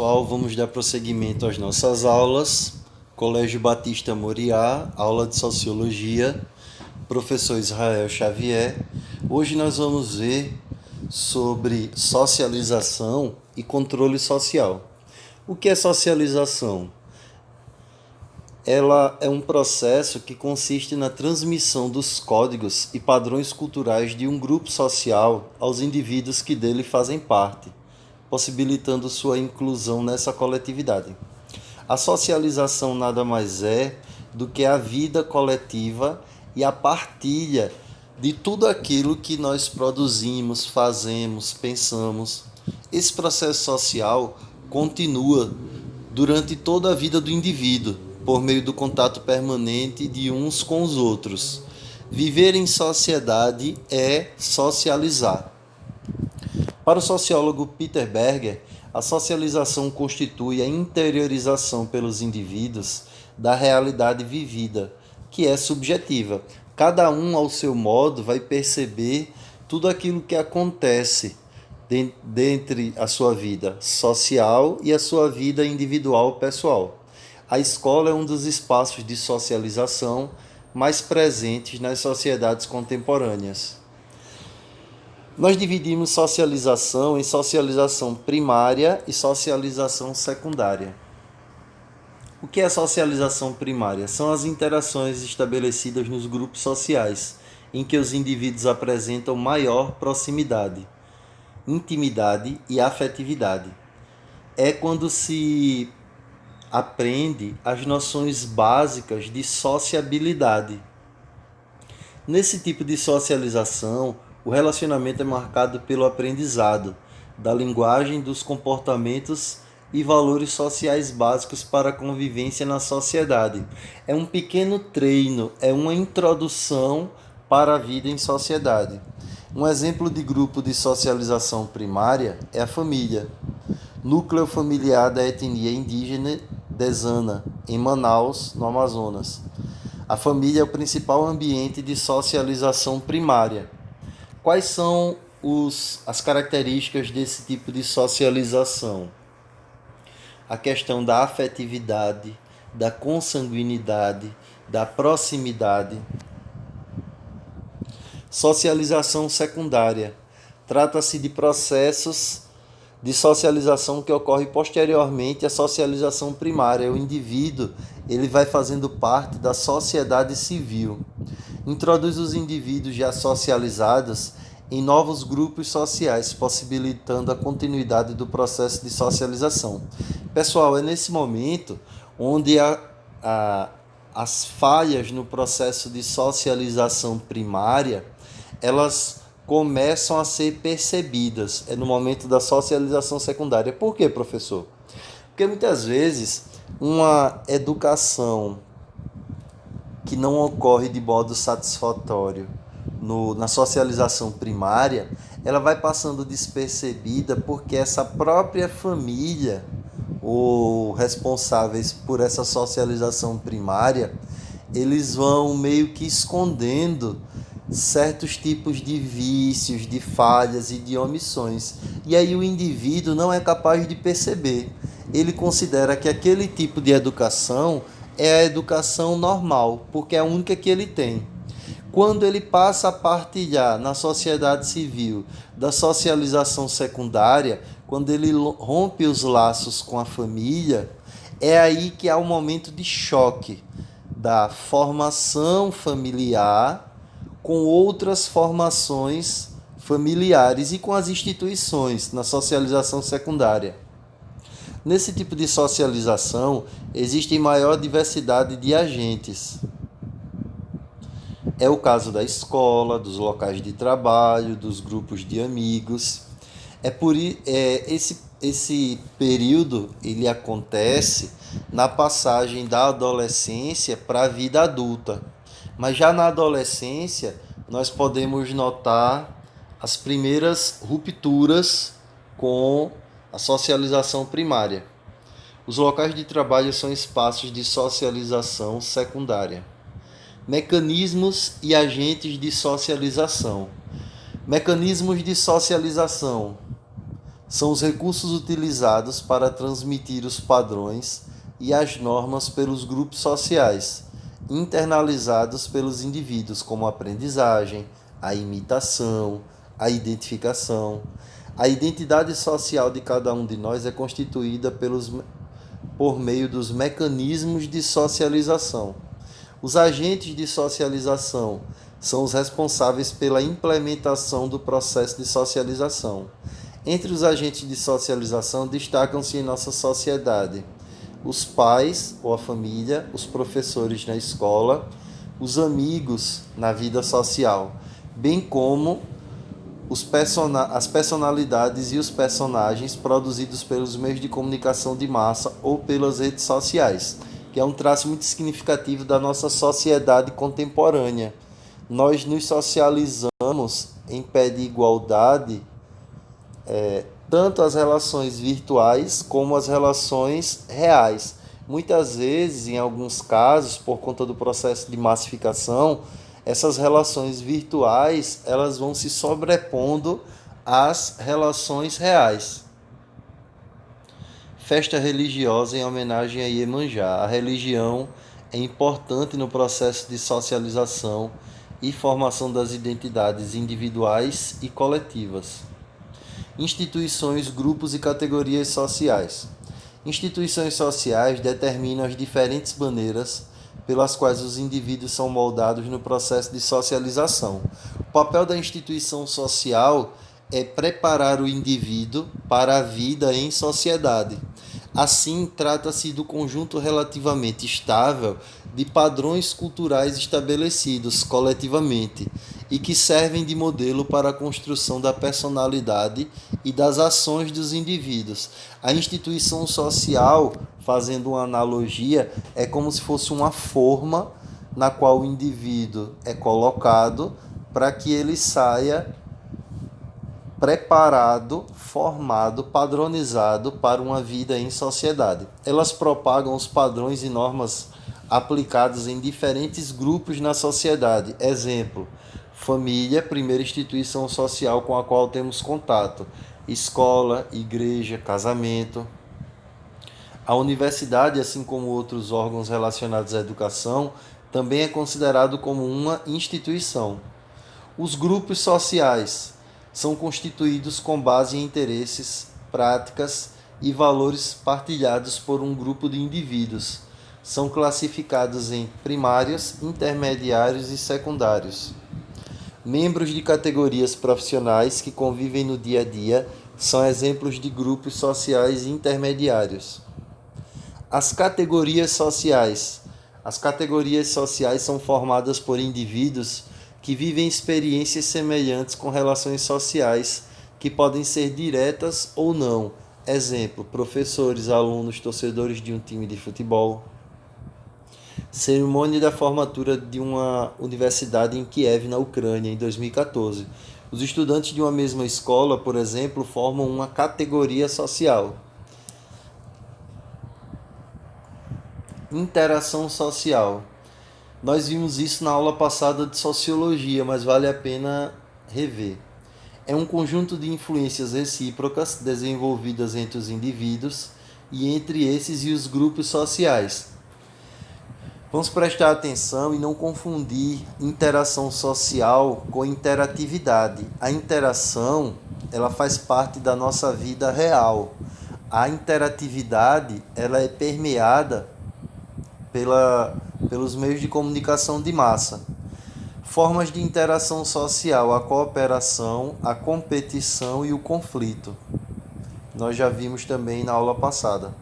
Pessoal, vamos dar prosseguimento às nossas aulas. Colégio Batista Moriá, aula de Sociologia, professor Israel Xavier. Hoje nós vamos ver sobre socialização e controle social. O que é socialização? Ela é um processo que consiste na transmissão dos códigos e padrões culturais de um grupo social aos indivíduos que dele fazem parte, possibilitando sua inclusão nessa coletividade. A socialização nada mais é do que a vida coletiva e a partilha de tudo aquilo que nós produzimos, fazemos, pensamos. Esse processo social continua durante toda a vida do indivíduo, por meio do contato permanente de uns com os outros. Viver em sociedade é socializar. Para o sociólogo Peter Berger, a socialização constitui a interiorização pelos indivíduos da realidade vivida, que é subjetiva. Cada um, ao seu modo, vai perceber tudo aquilo que acontece dentre a sua vida social e a sua vida individual pessoal. A escola é um dos espaços de socialização mais presentes nas sociedades contemporâneas. Nós dividimos socialização em socialização primária e socialização secundária. O que é socialização primária? São as interações estabelecidas nos grupos sociais, em que os indivíduos apresentam maior proximidade, intimidade e afetividade. É quando se aprende as noções básicas de sociabilidade. Nesse tipo de socialização, o relacionamento é marcado pelo aprendizado da linguagem, dos comportamentos e valores sociais básicos para a convivência na sociedade. É um pequeno treino, é uma introdução para a vida em sociedade. Um exemplo de grupo de socialização primária é a família. Núcleo familiar da etnia indígena Dezana, em Manaus, no Amazonas. A família é o principal ambiente de socialização primária. Quais são as características desse tipo de socialização? A questão da afetividade, da consanguinidade, da proximidade. Socialização secundária. Trata-se de processos de socialização que ocorre posteriormente à socialização primária. O indivíduo ele vai fazendo parte da sociedade civil. Introduz os indivíduos já socializados em novos grupos sociais, possibilitando a continuidade do processo de socialização. Pessoal, é nesse momento onde as falhas no processo de socialização primária, elas começam a ser percebidas. É no momento da socialização secundária. Por quê, professor? Porque muitas vezes uma educação que não ocorre de modo satisfatório na socialização primária, ela vai passando despercebida porque essa própria família, ou responsáveis por essa socialização primária, eles vão meio que escondendo certos tipos de vícios, de falhas e de omissões. E aí o indivíduo não é capaz de perceber. Ele considera que aquele tipo de educação é a educação normal, porque é a única que ele tem. Quando ele passa a partilhar na sociedade civil da socialização secundária, quando ele rompe os laços com a família, é aí que há um momento de choque da formação familiar com outras formações familiares e com as instituições na socialização secundária. Nesse tipo de socialização, existe maior diversidade de agentes. É o caso da escola, dos locais de trabalho, dos grupos de amigos. Esse período ele acontece na passagem da adolescência para a vida adulta. Mas já na adolescência, nós podemos notar as primeiras rupturas com a socialização primária. Os locais de trabalho são espaços de socialização secundária. Mecanismos e agentes de socialização. Mecanismos de socialização São os recursos utilizados para transmitir os padrões e as normas pelos grupos sociais, internalizados pelos indivíduos, como a aprendizagem, a imitação, a identificação. A identidade social de cada um de nós é constituída por meio dos mecanismos de socialização. Os agentes de socialização são os responsáveis pela implementação do processo de socialização. Entre os agentes de socialização destacam-se em nossa sociedade os pais ou a família, os professores na escola, os amigos na vida social, bem como as personalidades e os personagens produzidos pelos meios de comunicação de massa ou pelas redes sociais, que é um traço muito significativo da nossa sociedade contemporânea. Nós nos socializamos em pé de igualdade, tanto as relações virtuais como as relações reais. Muitas vezes, em alguns casos, por conta do processo de massificação, essas relações virtuais elas vão se sobrepondo às relações reais. Festa religiosa em homenagem a Iemanjá. A religião é importante no processo de socialização e formação das identidades individuais e coletivas. Instituições, grupos e categorias sociais. Instituições sociais determinam as diferentes maneiras pelas quais os indivíduos são moldados no processo de socialização. O papel da instituição social é preparar o indivíduo para a vida em sociedade. Assim, trata-se do conjunto relativamente estável de padrões culturais estabelecidos coletivamente e que servem de modelo para a construção da personalidade e das ações dos indivíduos. A instituição social, fazendo uma analogia, é como se fosse uma forma na qual o indivíduo é colocado para que ele saia preparado, formado, padronizado para uma vida em sociedade. Elas propagam os padrões e normas aplicados em diferentes grupos na sociedade. Exemplo, família, primeira instituição social com a qual temos contato. Escola, igreja, casamento. A universidade, assim como outros órgãos relacionados à educação, também é considerado como uma instituição. Os grupos sociais são constituídos com base em interesses, práticas e valores partilhados por um grupo de indivíduos. São classificados em primários, intermediários e secundários. Membros de categorias profissionais que convivem no dia a dia são exemplos de grupos sociais intermediários. As categorias sociais. As categorias sociais são formadas por indivíduos que vivem experiências semelhantes com relações sociais que podem ser diretas ou não. Exemplo, professores, alunos, torcedores de um time de futebol. Cerimônia da formatura de uma universidade em Kiev, na Ucrânia, em 2014. Os estudantes de uma mesma escola, por exemplo, formam uma categoria social. Interação social. Nós vimos isso na aula passada de sociologia, mas vale a pena rever. É um conjunto de influências recíprocas desenvolvidas entre os indivíduos e entre esses e os grupos sociais. Vamos prestar atenção e não confundir interação social com interatividade. A interação, ela faz parte da nossa vida real. A interatividade, ela é permeada pelos meios de comunicação de massa. Formas de interação social: a cooperação, a competição e o conflito. Nós já vimos também na aula passada.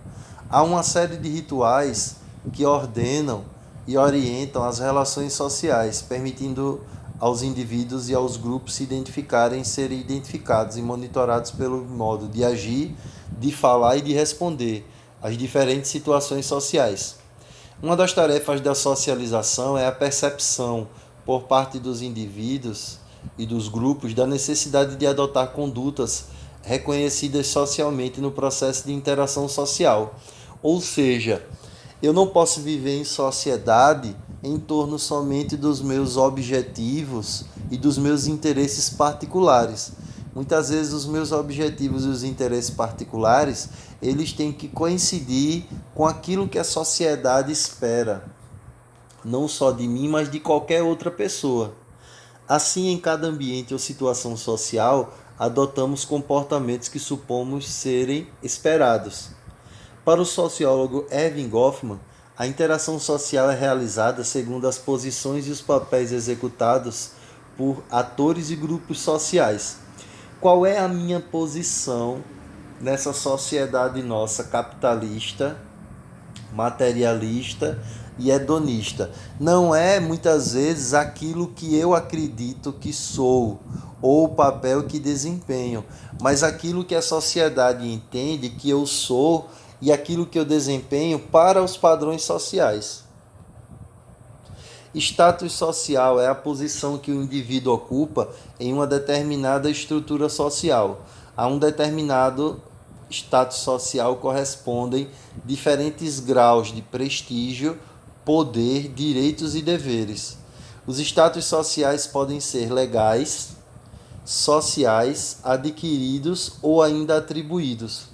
Há uma série de rituais que ordenam e orientam as relações sociais, permitindo aos indivíduos e aos grupos se identificarem, serem identificados e monitorados pelo modo de agir, de falar e de responder às diferentes situações sociais. Uma das tarefas da socialização é a percepção, por parte dos indivíduos e dos grupos, da necessidade de adotar condutas reconhecidas socialmente no processo de interação social. Ou seja, eu não posso viver em sociedade em torno somente dos meus objetivos e dos meus interesses particulares. Muitas vezes os meus objetivos e os interesses particulares, eles têm que coincidir com aquilo que a sociedade espera, não só de mim, mas de qualquer outra pessoa. Assim, em cada ambiente ou situação social, adotamos comportamentos que supomos serem esperados. Para o sociólogo Erving Goffman, a interação social é realizada segundo as posições e os papéis executados por atores e grupos sociais. Qual é a minha posição nessa sociedade nossa capitalista, materialista e hedonista? Não é muitas vezes aquilo que eu acredito que sou ou o papel que desempenho, mas aquilo que a sociedade entende que eu sou e aquilo que eu desempenho para os padrões sociais. Status social é a posição que o indivíduo ocupa em uma determinada estrutura social. A um determinado status social correspondem diferentes graus de prestígio, poder, direitos e deveres. Os status sociais podem ser legais, sociais, adquiridos ou ainda atribuídos.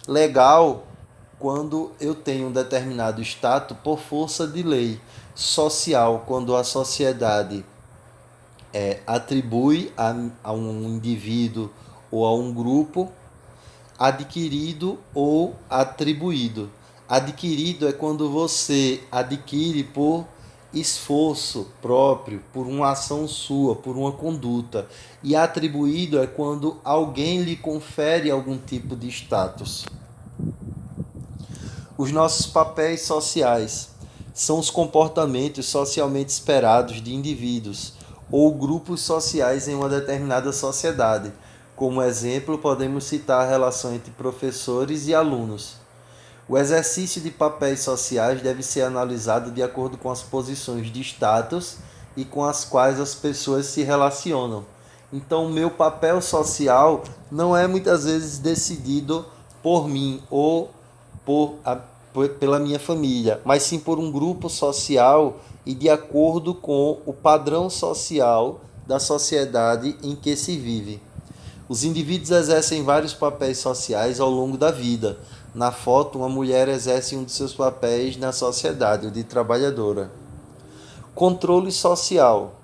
Legal, quando eu tenho um determinado status por força de lei. Social, quando a sociedade atribui a um indivíduo ou a um grupo. Adquirido ou atribuído. Adquirido é quando você adquire por esforço próprio, por uma ação sua, por uma conduta. E atribuído é quando alguém lhe confere algum tipo de status. Os nossos papéis sociais são os comportamentos socialmente esperados de indivíduos ou grupos sociais em uma determinada sociedade. Como exemplo, podemos citar a relação entre professores e alunos. O exercício de papéis sociais deve ser analisado de acordo com as posições de status e com as quais as pessoas se relacionam. Então, o meu papel social não é muitas vezes decidido por mim ou pela minha família, mas sim por um grupo social e de acordo com o padrão social da sociedade em que se vive. Os indivíduos exercem vários papéis sociais ao longo da vida. Na foto, uma mulher exerce um de seus papéis na sociedade, o de trabalhadora. Controle social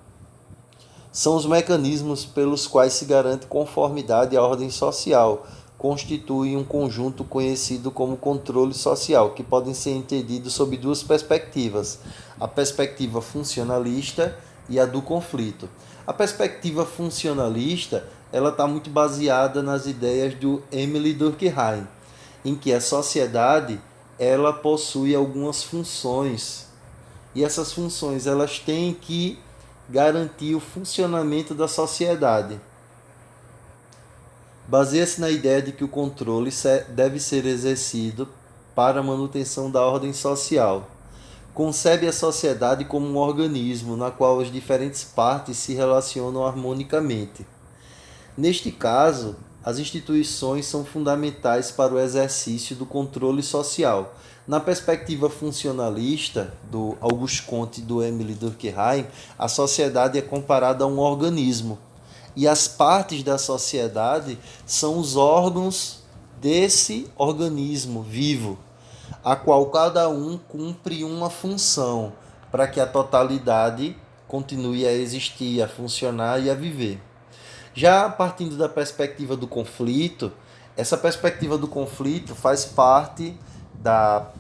são os mecanismos pelos quais se garante conformidade à ordem social. Constitui um conjunto conhecido como controle social, que podem ser entendidos sob duas perspectivas: a perspectiva funcionalista e a do conflito. A perspectiva funcionalista ela está muito baseada nas ideias do Emile Durkheim, em que a sociedade ela possui algumas funções e essas funções elas têm que garantir o funcionamento da sociedade. Baseia-se na ideia de que o controle deve ser exercido para a manutenção da ordem social. Concebe a sociedade como um organismo na qual as diferentes partes se relacionam harmonicamente. Neste caso, as instituições são fundamentais para o exercício do controle social. Na perspectiva funcionalista do Auguste Comte e do Emile Durkheim, a sociedade é comparada a um organismo. E as partes da sociedade são os órgãos desse organismo vivo, a qual cada um cumpre uma função para que a totalidade continue a existir, a funcionar e a viver. Já partindo da perspectiva do conflito, essa perspectiva do conflito faz parte da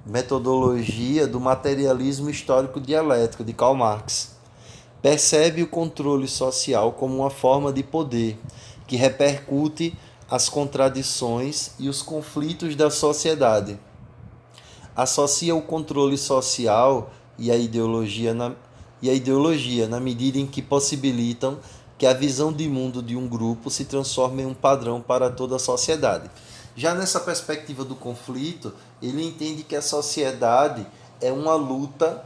metodologia do materialismo histórico dialético de Karl Marx. Percebe o controle social como uma forma de poder que repercute as contradições e os conflitos da sociedade. Associa o controle social e a ideologia na medida em que possibilitam que a visão de mundo de um grupo se transforme em um padrão para toda a sociedade. Já nessa perspectiva do conflito, ele entende que a sociedade é uma luta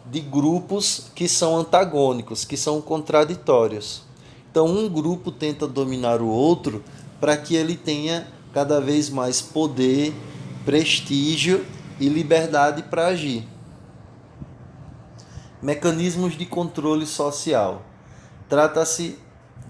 de grupos que são antagônicos, que são contraditórios. Então, um grupo tenta dominar o outro para que ele tenha cada vez mais poder, prestígio e liberdade para agir. Mecanismos de controle social. Trata-se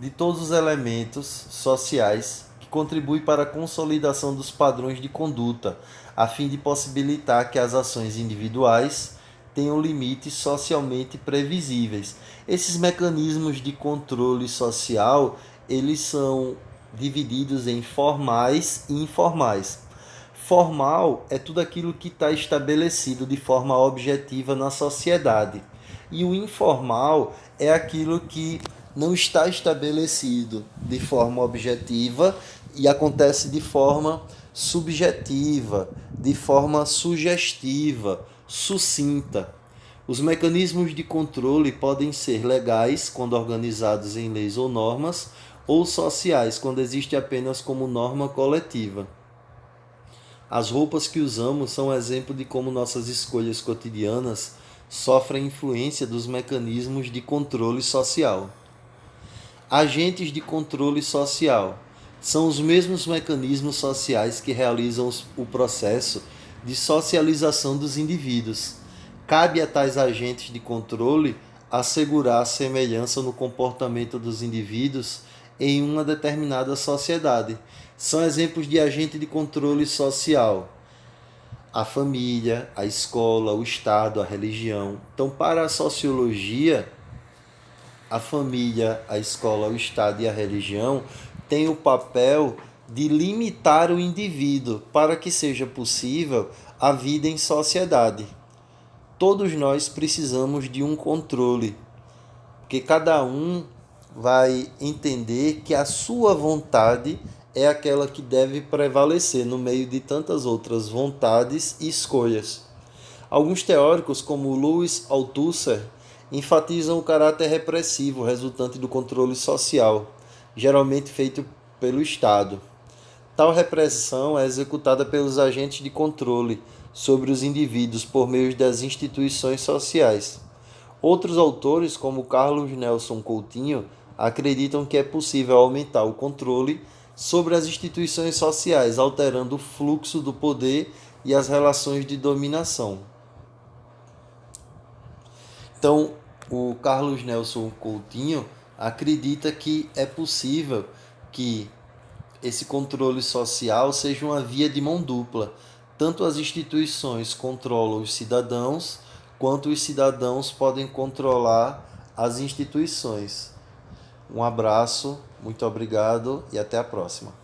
de todos os elementos sociais que contribuem para a consolidação dos padrões de conduta, a fim de possibilitar que as ações individuais tenham limites socialmente previsíveis. Esses mecanismos de controle social, eles são divididos em formais e informais. Formal é tudo aquilo que está estabelecido de forma objetiva na sociedade. E o informal é aquilo que não está estabelecido de forma objetiva e acontece de forma subjetiva, de forma sugestiva, sucinta. Os mecanismos de controle podem ser legais, quando organizados em leis ou normas, ou sociais, quando existe apenas como norma coletiva. As roupas que usamos são exemplo de como nossas escolhas cotidianas sofrem influência dos mecanismos de controle social. Agentes de controle social são os mesmos mecanismos sociais que realizam o processo de socialização dos indivíduos. Cabe a tais agentes de controle assegurar a semelhança no comportamento dos indivíduos em uma determinada sociedade. São exemplos de agente de controle social: a família, a escola, o Estado, a religião. Então, para a sociologia, a família, a escola, o Estado e a religião têm o papel de limitar o indivíduo para que seja possível a vida em sociedade. Todos nós precisamos de um controle, porque cada um vai entender que a sua vontade é aquela que deve prevalecer no meio de tantas outras vontades e escolhas. Alguns teóricos, como Louis Althusser, enfatizam o caráter repressivo resultante do controle social, geralmente feito pelo Estado. Tal repressão é executada pelos agentes de controle sobre os indivíduos por meio das instituições sociais. Outros autores, como Carlos Nelson Coutinho, acreditam que é possível aumentar o controle sobre as instituições sociais, alterando o fluxo do poder e as relações de dominação. Então, o Carlos Nelson Coutinho acredita que é possível que esse controle social seja uma via de mão dupla. Tanto as instituições controlam os cidadãos, quanto os cidadãos podem controlar as instituições. Um abraço, muito obrigado e até a próxima.